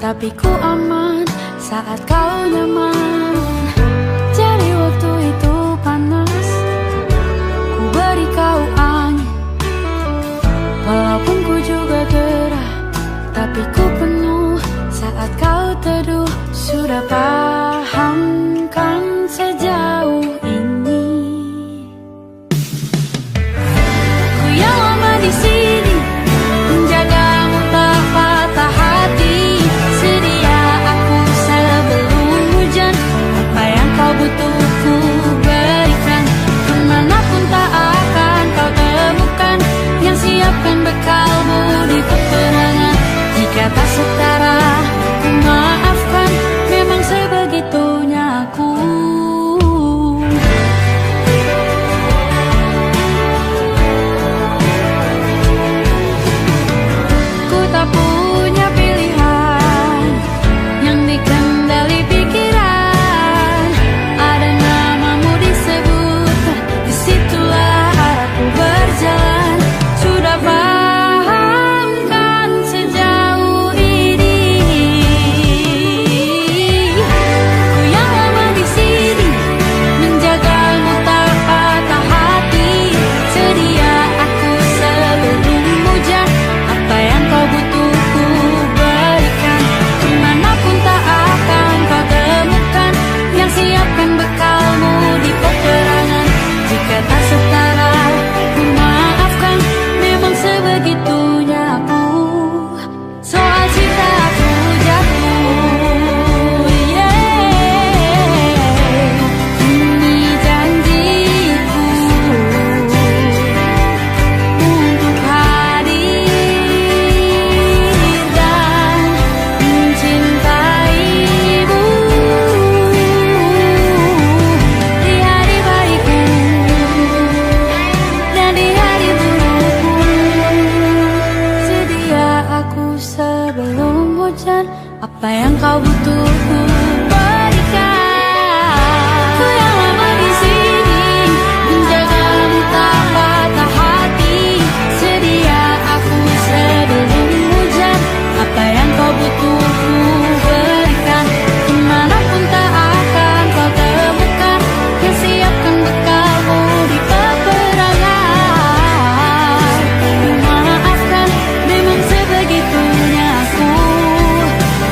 tapi ku aman saat kau nyaman. Jadi waktu itu panas, ku beri kau angin. Walaupun ku juga gerah, tapi ku penuh saat kau teduh. Sudah paham kan sejauh ini? Ku yang lama di sini, menjagamu tak patah hati. Sedia aku sebelum hujan, apa yang kau butuh ku berikan. Kemanapun tak akan kau temukan yang siapkan bekalmu di peperangan. Jika tak setara, ku maafkan, memang sebegitunya aku. Ku tak punya pilihan yang dikendali pikiran. Ada namamu disebut, disitulah arahku berjalan. Sudah paham kan sejauh ini? Ku yang lama di sini, menjagamu tak patah hati. Sedia aku sebelum hujan, apa yang kau butuh ku berikan. Kemanapun tak akan kau temukan yang siapkan bekalmu di peperangan. Jika tak setara, ku maafkan, memang sebegitunya aku. Soal cinta aku jatuh, ini janjiku untuk hadir dan mencintaimu di hari baikku dan di hari burukku. Sedia aku sebelum hujan, apa yang kau butuh ku berikan. Ku yang lama di sini, menjagamu tak patah hati. Sedia aku sebelum hujan, apa yang kau butuh ku berikan. Kemanapun tak akan kau temukan yang siapkan bekalmu di peperangan. Ku maafkan, memang sebegitunya aku.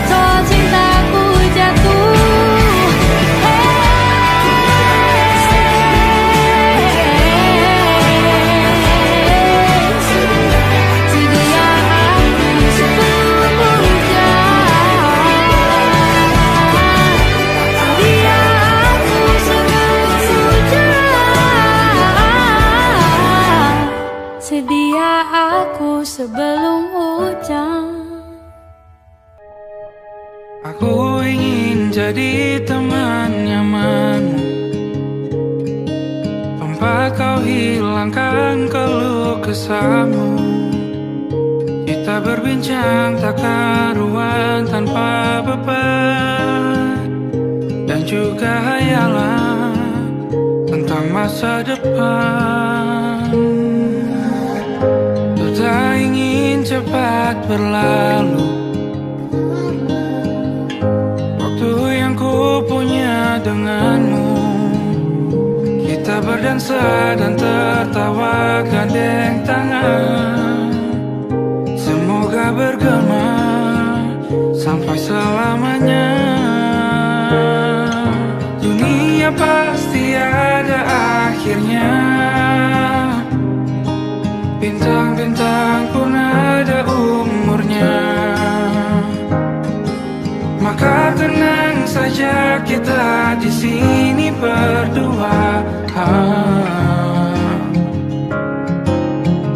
Soal cintaku jatuh, sedia aku sebelum hujan. Sedia aku sebelum hujan. Sedia aku sebelum hujan. Aku ingin jadi teman nyamanmu, tempat kau hilangkan keluh kesahmu. Kita berbincang tak karuan tanpa beban, dan juga hayalan tentang masa depan. Ku tak ingin cepat berlalu, waktu yang ku punya denganmu. Kita berdansa dan tertawa gandeng tangan. Semoga bergema sampai selamanya. Dunia pasti ada akhirnya, bintang-bintang pun ada umurnya. Maka tenang saja kita di sini berdua.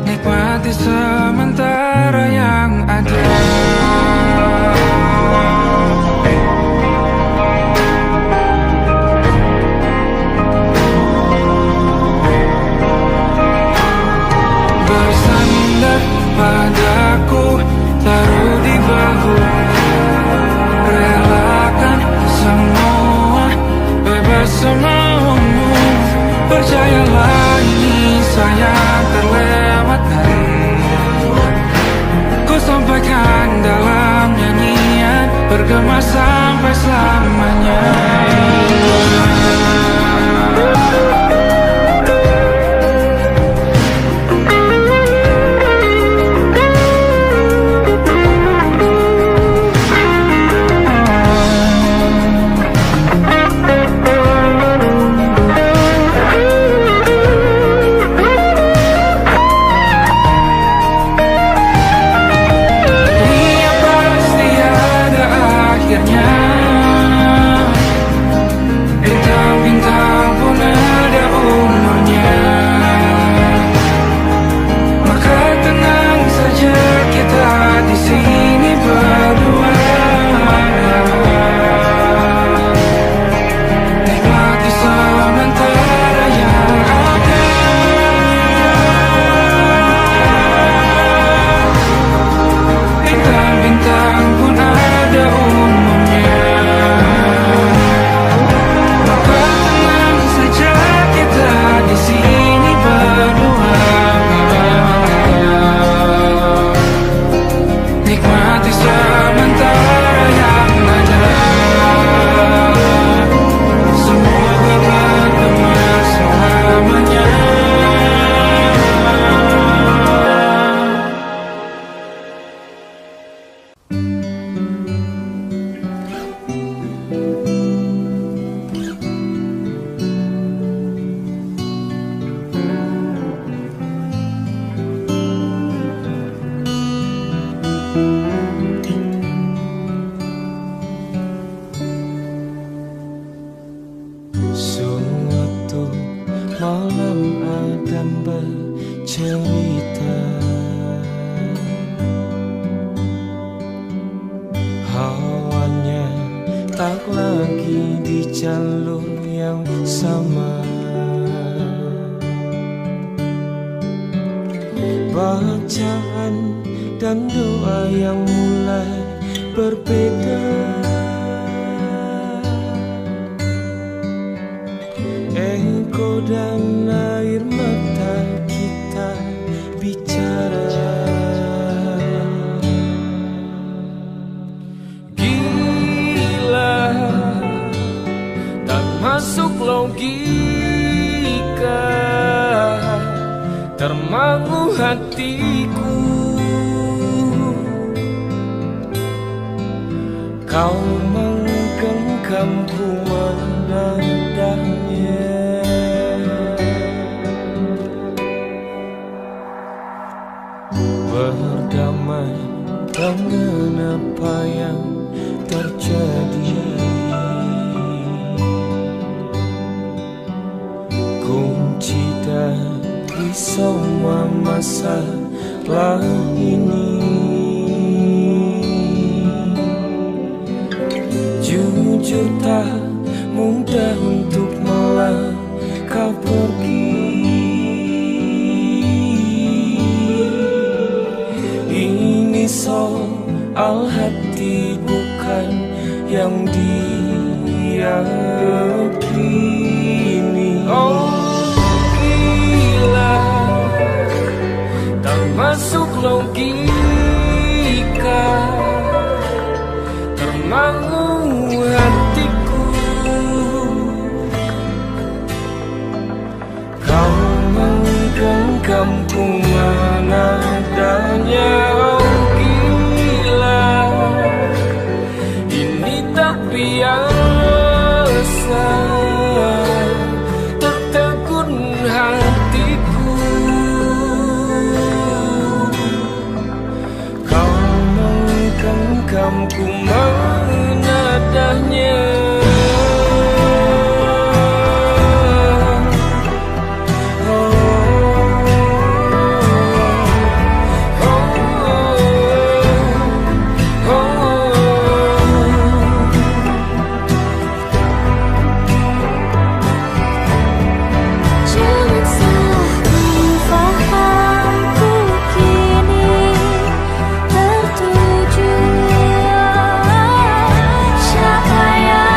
Nikmati sementara yang ada. Bersandar padaku, taruh di bahu, relakan semua, bebas semaumu. bergema sampai selamanya. Bintang-bintang pun ada umurnya. Maka tenang saja kita di sini berdua. Nikmati sementara yang ada. Bintang-bintang pun ada umurnya. Di sini berdua, nikmati sementara yang ada. Semoga bergema selamanya. Suatu malam Adam bercerita, hawanya tak lagi di jalur yang sama. Bacaan dan doa yang mulai berbeda. Engkau dan air mata kita bicara. Gila, tak masuk logika, termangu hatiku. Kau menggenggamku menandanya. Berdamai dengan apa yang terjadi. Kunci dari semua masalah ini, jujur tak mudah untuk melangkah pergi. Ini soal hati bukan yang diyakini. Oh gila, tak masuk logika, termangu hatiku. Kau menggenggamku mana adanya. Biasa tertegun hatiku. Kau menggenggamku menadahnya. Siapa yang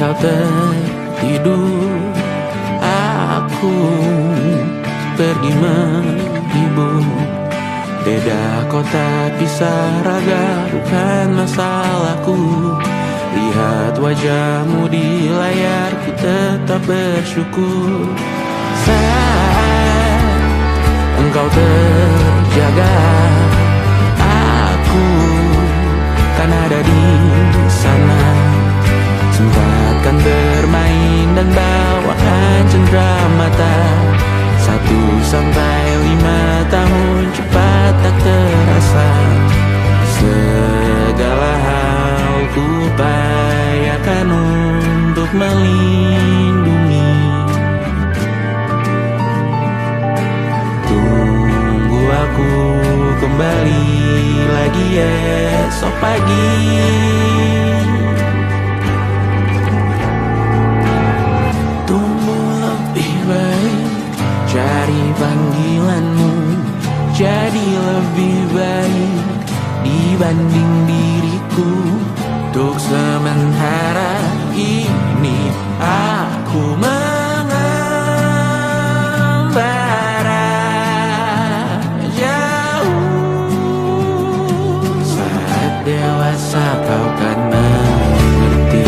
Engkau tertidur, aku pergi menghibur. Beda kota pisah raga bukan masalahku. Lihat wajahmu di layar, ku tetap bersyukur. Saat engkau terjaga, aku kan ada di sana. Sempatkan bermain dan bawakan cendera mata. 1-5 tahun cepat tak terasa. Segala hal ku upayakan untuk melindungi. Tunggu aku kembali lagi esok pagi. Tumbuh lebih baik, cari panggilanmu, jadi lebih baik dibanding diriku. Untuk sementara ini aku mengembara jauh. Saat dewasa kau kan mengerti.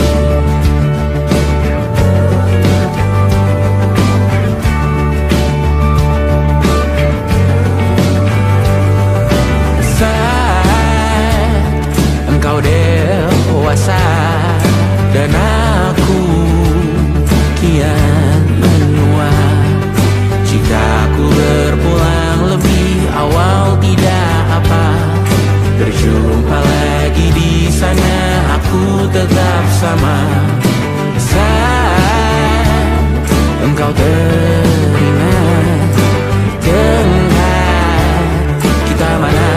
Engkau dewasa dan aku kian menua. Jika aku berpulang lebih awal tidak apa. Berjumpa lagi di sana, aku tetap sama. Saat engkau teringat, dengar kita mana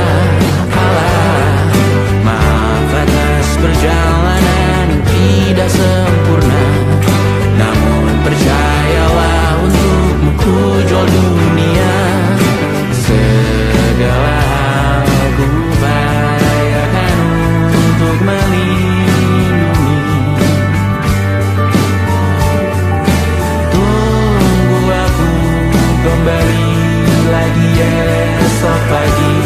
perjalanan tidak sempurna, namun percayalah untukmu ku jual dunia. Segala hal ku upayakan untuk melindungi. Tunggu aku kembali lagi esok pagi.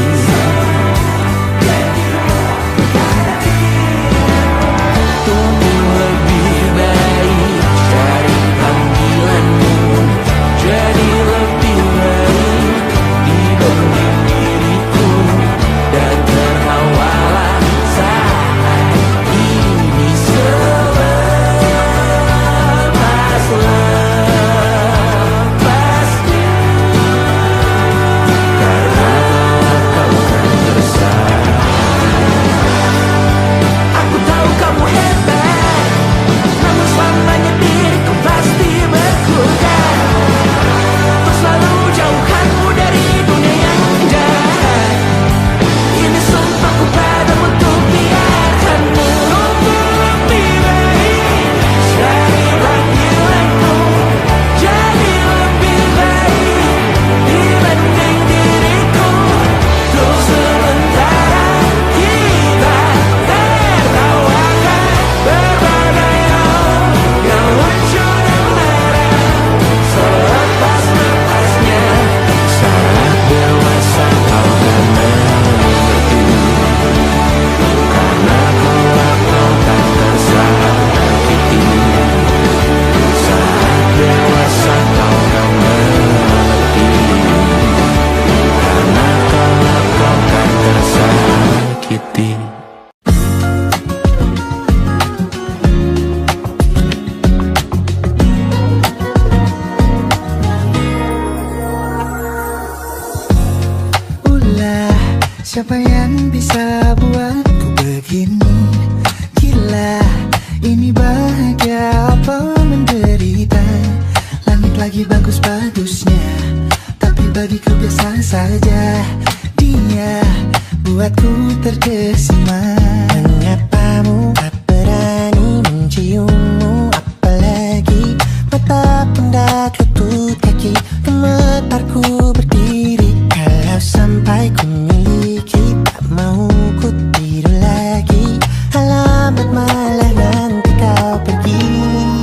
Siapa yang bisa buatku begini? Gila, ini bahagia apa menderita? Langit lagi bagus-bagusnya, tapi bagiku biasa saja. Dia buatku terkesima. Menyapamu, tak berani menciummu, apalagi mata pundak lutut kaki. Gemetarku berdiri kalau sampai ku miliki. Tak mau ku tidur lagi, alamat malah nanti kau pergi.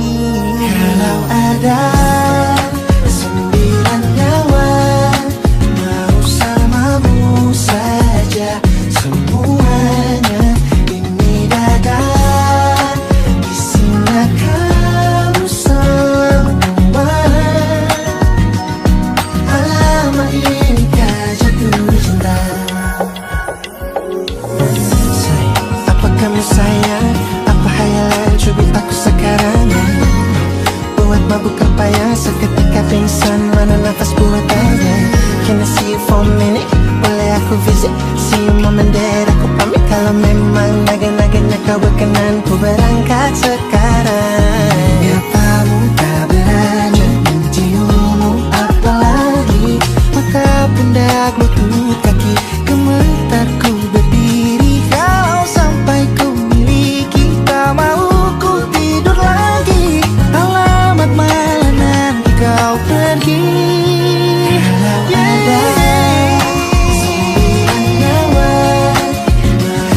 aku visit. See you mom and dad, aku pamit. Kalau memang naga-naganya kau berkenan, ku berangkat sekarang. Apa muka berani menciummu, apalagi mata pundak lutut kaki, gemetarku berdiri. Kalau sampai ku miliki, tak mau ku tidur lagi. Alamat mana nanti kau pergi.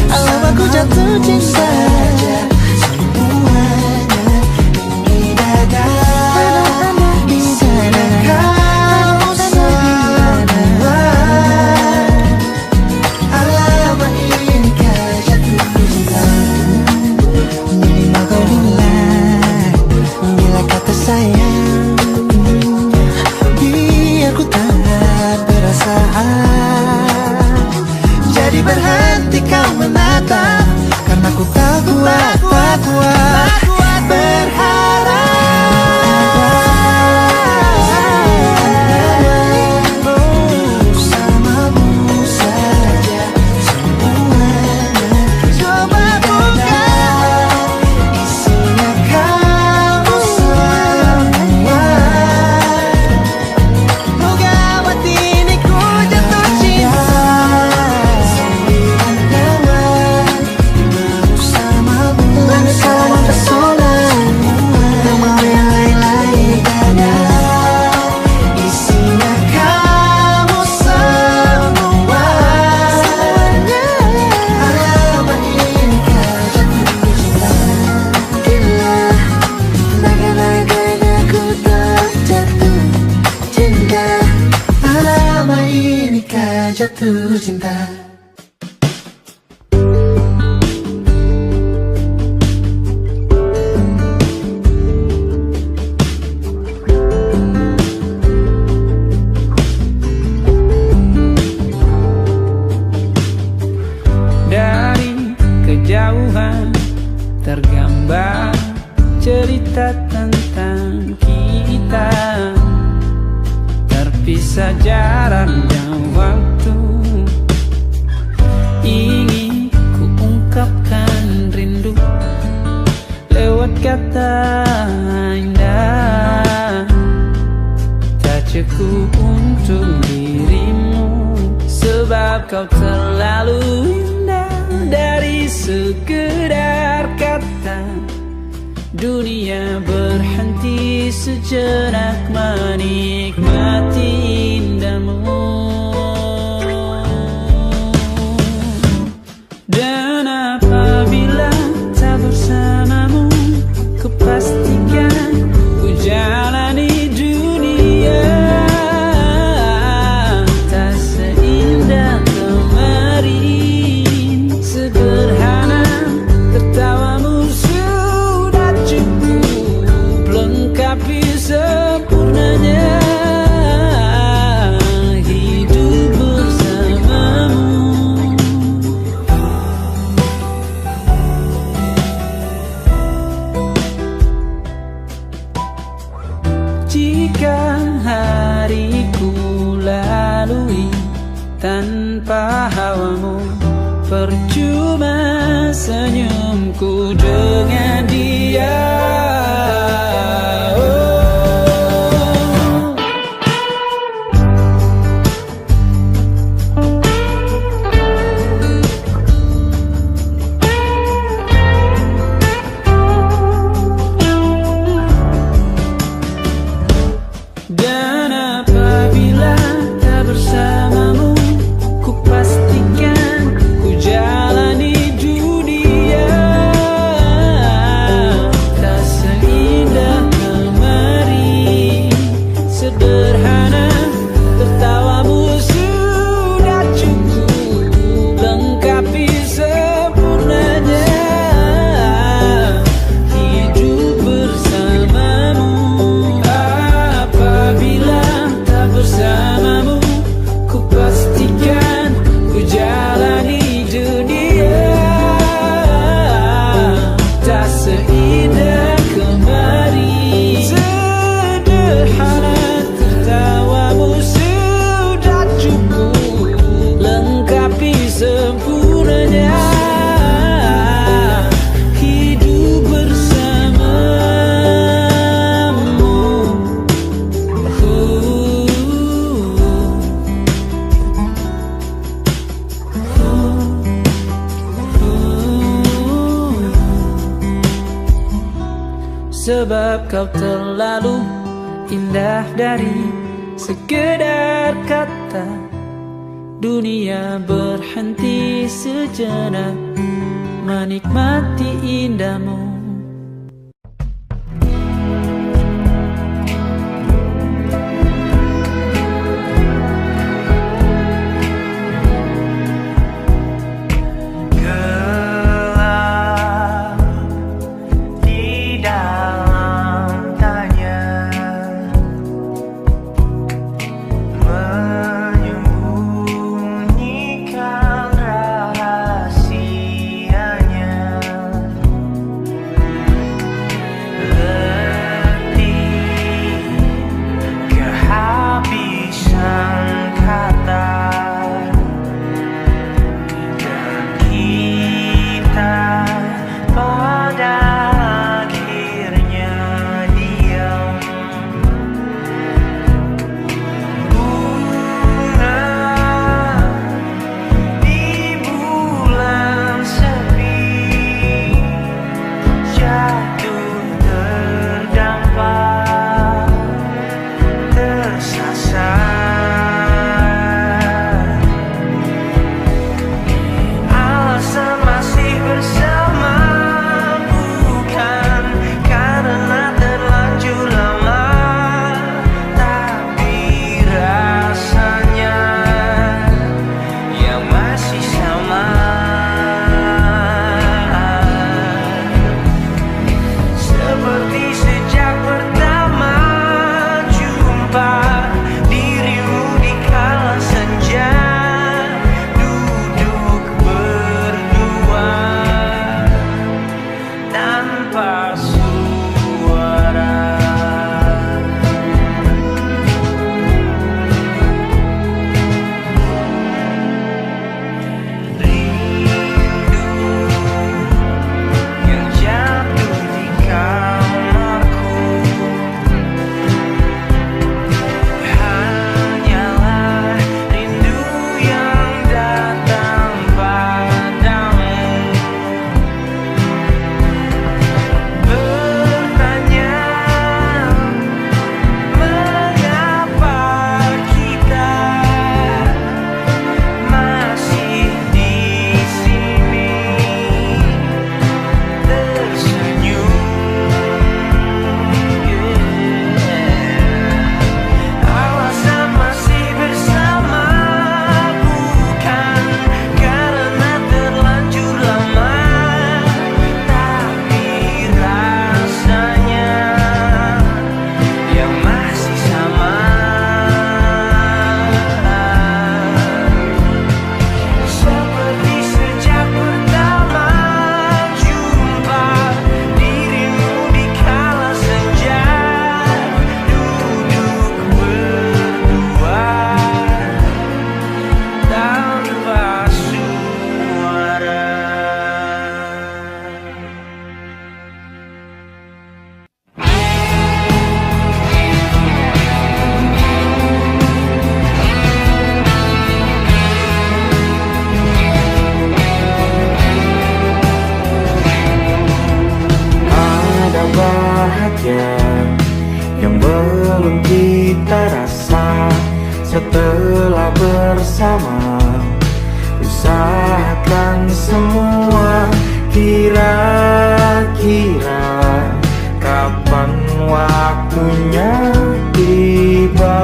Alam aku jatuh cinta, semuanya ini dadah. Di sana kau semua. Alamat ini kau jatuh cinta. Minimal kau bilang, bila kata sayang, biar ku tak perasaan. Jadi berhenti kau menatap, karena ku tak kuat berharap. Bersamamu saja semuanya. Coba buka, isinya kamu semua. Moga mati ini ku jatuh cinta. Bersama pesona, tak mau yang lain-lain dadah. Isinya kamu semua. Alamat ini kau jatuh cinta. Gila, naga-naganya ku tak jatuh cinta. Alamat ini kau jatuh cinta. Dari kejauhan tergambar cerita tentang kita, terpisah jarak dan waktu. Ingin ku ungkapkan rindu lewat kata indah, tak cukup untuk dirimu, sebab kau terlalu indah. Dari sekedar kata, dunia berhenti sejenak menikmati indahmu. Dan apabila tak bersamamu, ku pastikan ku jalani dunia tak seindah kemarin. Sederhana, tertawamu sudah cukup lengkapi sempurnanya hidup bersamamu. Jika hariku lalui tanpa hawamu, percuma senyumku dengan dia. Dan apabila tak bersamamu, ku pastikan ku jalani dunia tak sempurnanya hidup bersamamu. Sebab kau terlalu indah dari sekedar kata. Dunia berhenti sejenak menikmati indahmu. yang belum kita rasa setelah bersama. Usahakan semua, kira-kira kapan waktunya tiba.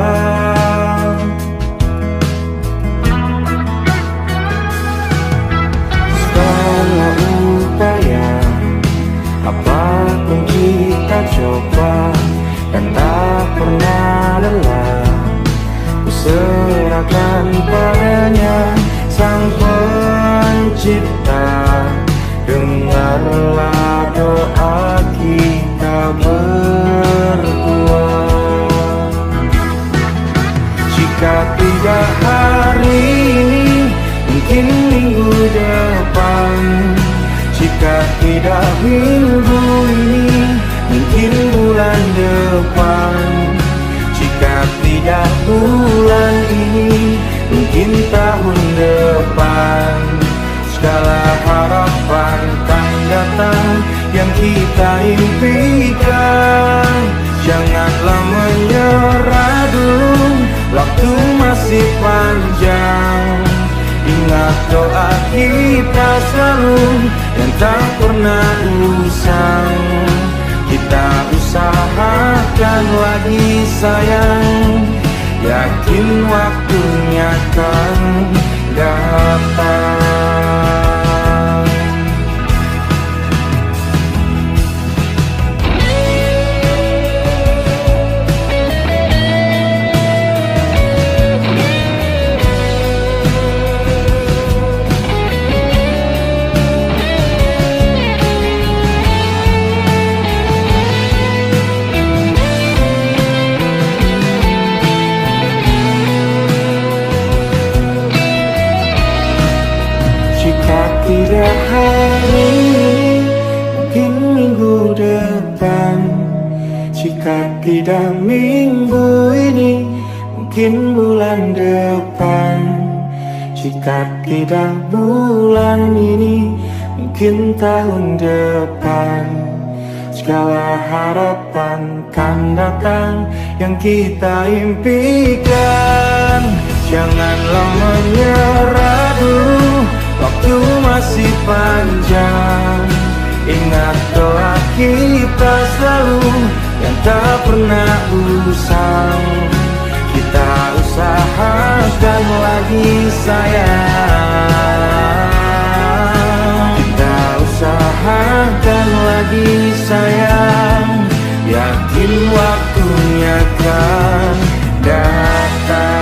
Setelah upaya apapun kita coba dan tak pernah lelah, ku serahkan padanya Sang Pencipta. Dengarlah doa kita berdua. Jika tidak hari ini, mungkin minggu depan tahun depan. Segala harapan kan datang yang kita impikan. Janganlah menyerah dulu, waktu masih panjang. Ingat doa kita selalu yang tak pernah usang. Kita usahakan lagi sayang, yakin waktunya kan datang. Tidak hari ini, mungkin minggu depan. Jika tidak minggu ini, mungkin bulan depan. Jika tidak bulan ini, mungkin tahun depan. Segala harapan kan datang yang kita impikan. Janganlah menyerah dulu, waktu masih panjang. Ingat doa kita selalu yang tak pernah usang. Kita usahakan lagi sayang. Kita usahakan lagi sayang, yakin waktunya kan datang.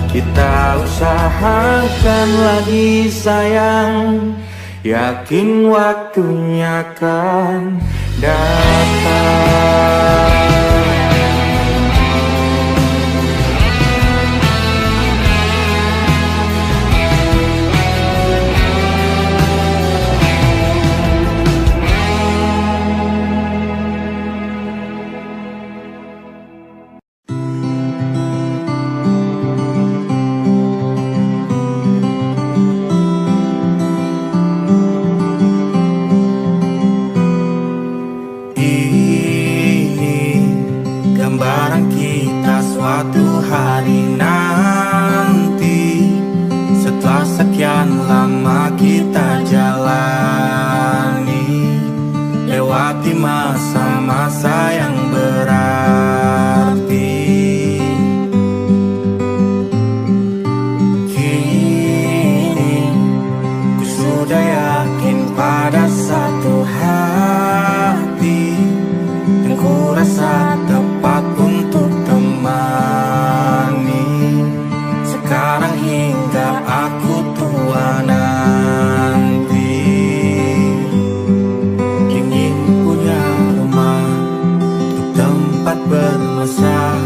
Kita usahakan lagi sayang, yakin waktunya kan datang. Suatu hari nanti, setelah sekian lama kita jalani, lewati masa-masa yang berarti. Kini ku sudah yakin pada satu hati yang ku rasa tepat untuk sekarang hingga aku tua nanti. Ingin punya rumah untuk tempat bermesra.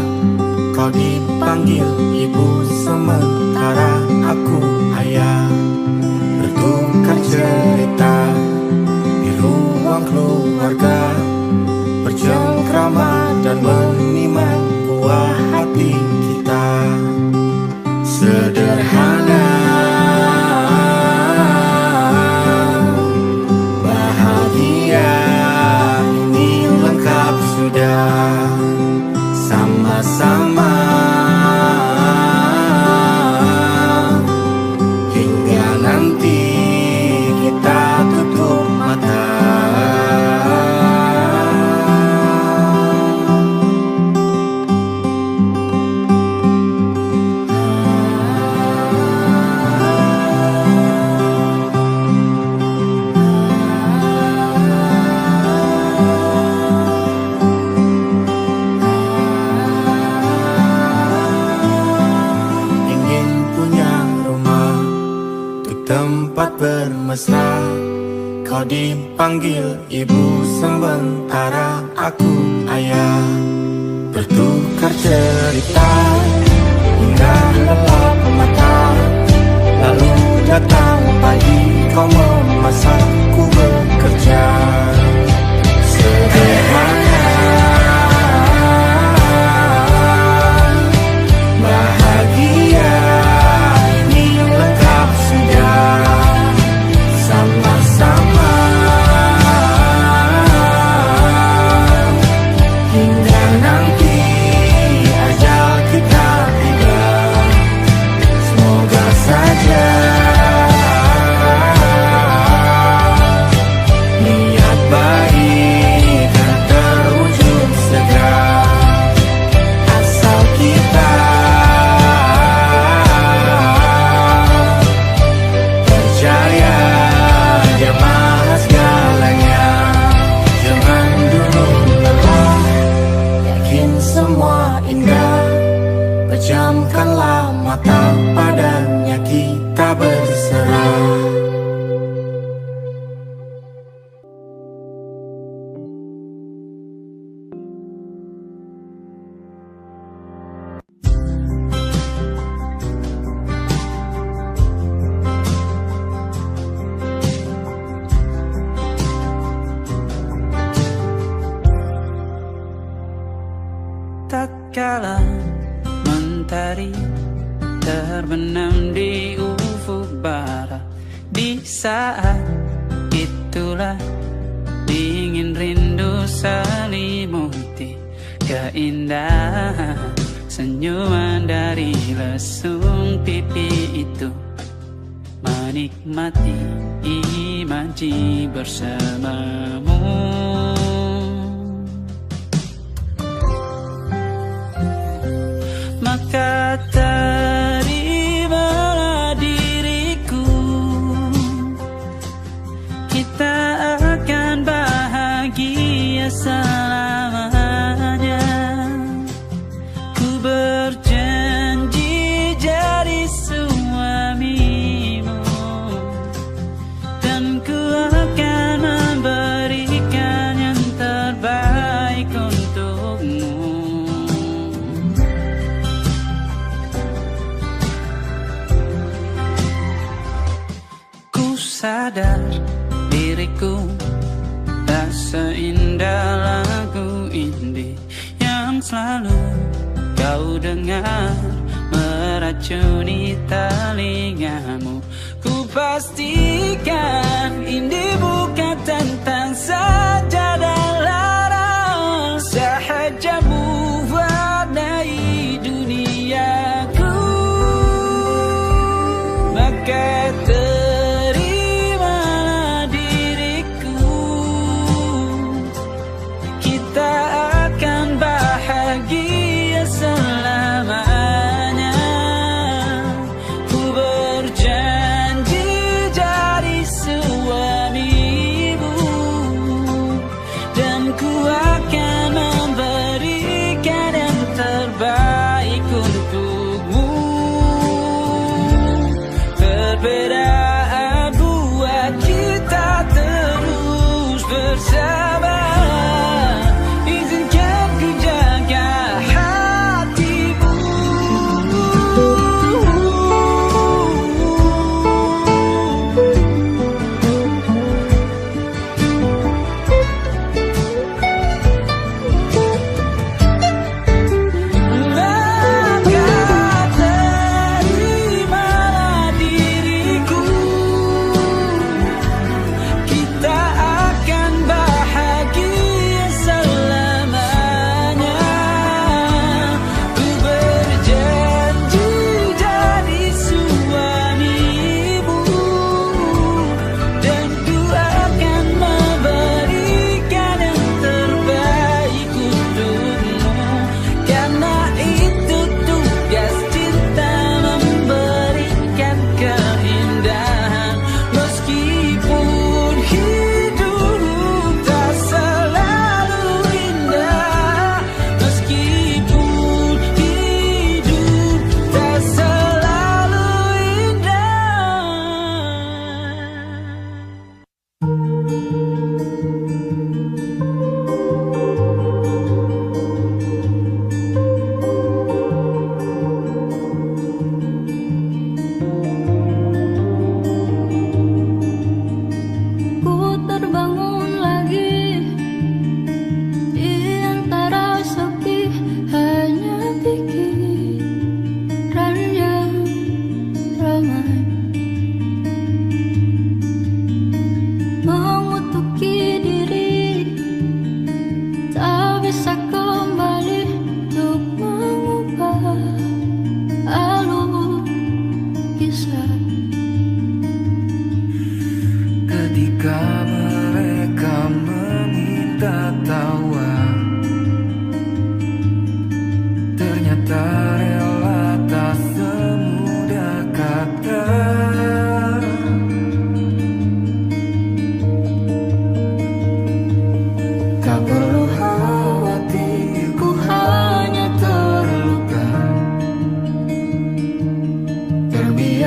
Kau dipanggil ibu sementara aku ayah. Bertukar cerita di ruang keluarga, bercengkrama dan menimang buah hati kita. Sederhana, bahagia, ini lengkap sudah. Sama-sama hingga nanti kita tutup mata. Tempat bermesra, kau dipanggil ibu sementara aku ayah. Bertukar cerita hingga lelap mata, lalu datang pagi kau memasak, ku bekerja. Sederhana, mata padanya kita berserah. Tatkala mentari terbenam di ufuk barat, di saat itulah dingin rindu selimuti keindahan senyuman dari lesung pipi itu, menikmati imaji bersamamu. Maka terimalah diriku, kita akan bahagia selamanya. Ku berjanji jadi suamimu, dan ku akan memberikan yang terbaik untukmu. Sadar diriku tak seindah lagu indie yang selalu kau dengar meracuni telingamu. Ku pastikan indie bukan tentang saja dan lara, sahaja mewarnai duniaku. Maka bahagia selamanya. Ku berjanji jadi suamimu,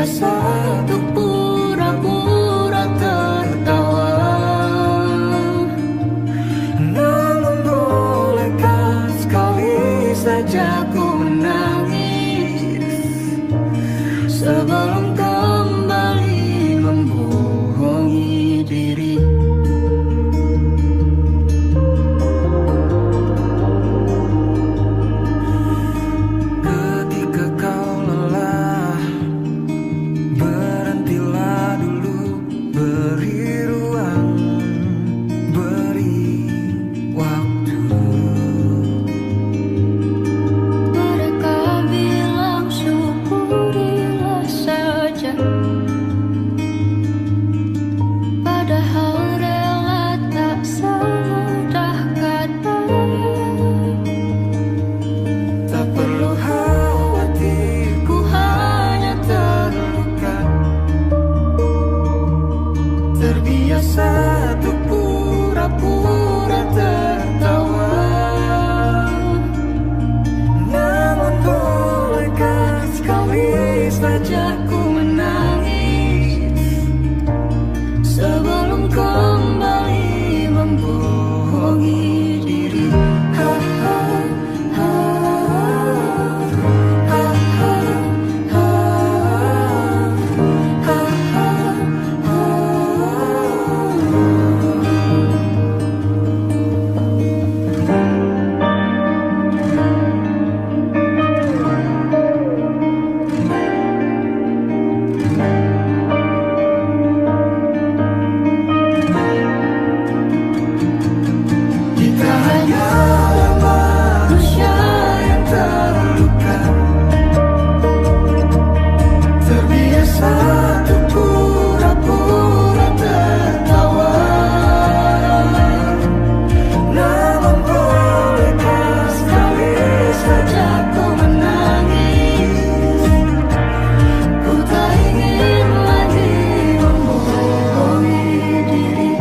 Terbiasa untuk pura-pura tertawa. Namun bolehkah sekali saja ku menangis Sebelum kembali membohongi diri. Ketika kau lelah, berhentilah dulu, beri ruang, beri waktu. Mereka bilang syukurilah saja, padahal rela tak semudah katanya. Tak perlu khawatir, Ku hanya terluka, terbiasa untuk pura-pura tertawa. Namun bolehkah sekali saja ku menangis sebelum kembali membohongi diri. Ha, ha, ha, ha, ha, ha, ha, ha, ha. Kita hanyalah manusia yang terluka, terbiasa untuk pura-pura tertawa. Namun bolehkah sekali saja ku menangis? Ku tak ingin lagi membohongi diri.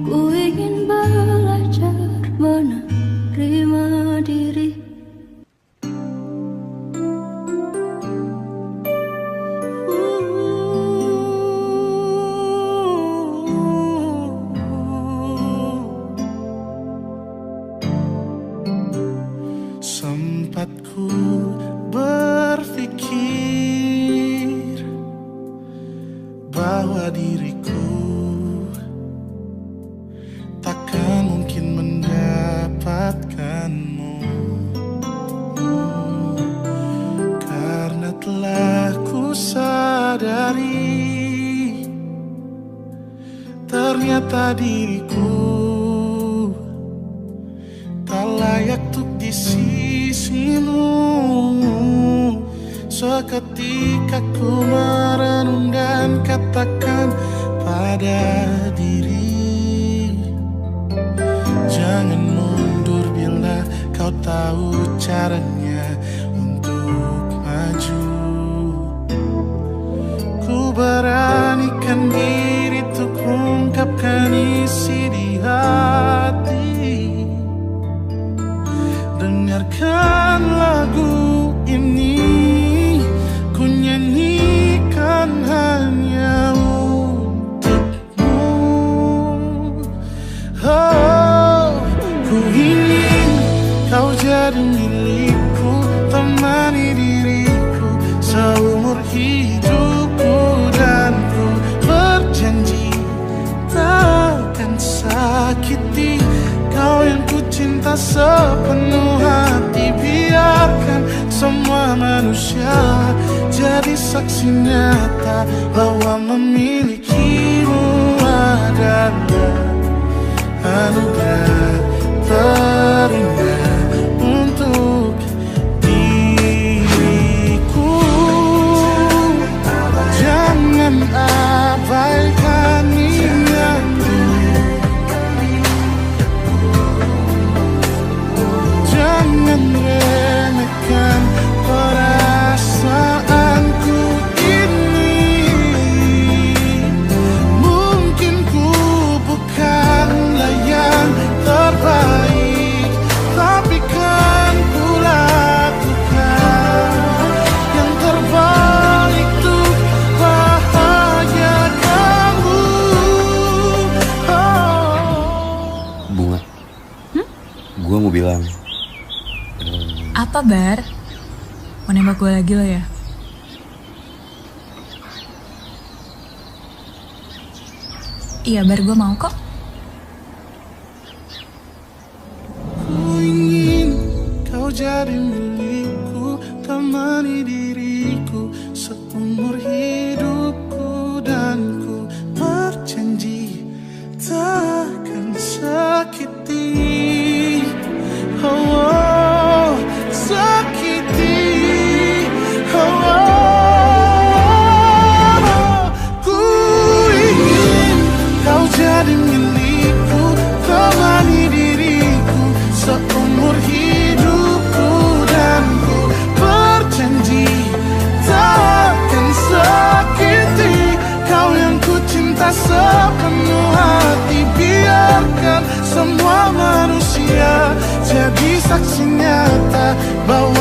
Ku ingin belajar menerima diri. Sempat ku berpikir bahwa diriku takkan mungkin mendapatkanmu, karena telah ku sadari ternyata diriku tak layak untuk di sisimu. Seketika ku merenung dan katakan pada diri, jangan mundur bila kau tahu caranya untuk maju. Ku beranikan diri untuk ungkapkan isi di hati. Dengarkan lagu ini, ku nyanyikan hanya untukmu. Oh, ku ingin kau jadi milikku, temani diriku seumur hidupku, dan ku berjanji takkan sakiti kau yang ku cinta sepenuh hati. Biarkan semua manusia jadi saksi nyata bahwa memilikimu adalah anugerah terindah untuk diriku. Jangan abaikan niatku, jangan remehkan perasaanku ini. Mungkin ku bukanlah yang Apa, Bar? Mau nembak gue lagi lo ya? Iya, Bar, gue mau kok. Ku ingin kau jadi milikku, temani diriku seumur hidupku, dan ku berjanji takkan sakiti, oh, sakiti, oh. Ku ingin kau jadi milikku, temani diriku seumur hidupku, dan ku berjanji takkan sakiti kau yang ku cinta sepenuh hati. Biarkan semua manusia jadi saksi nyata bahwa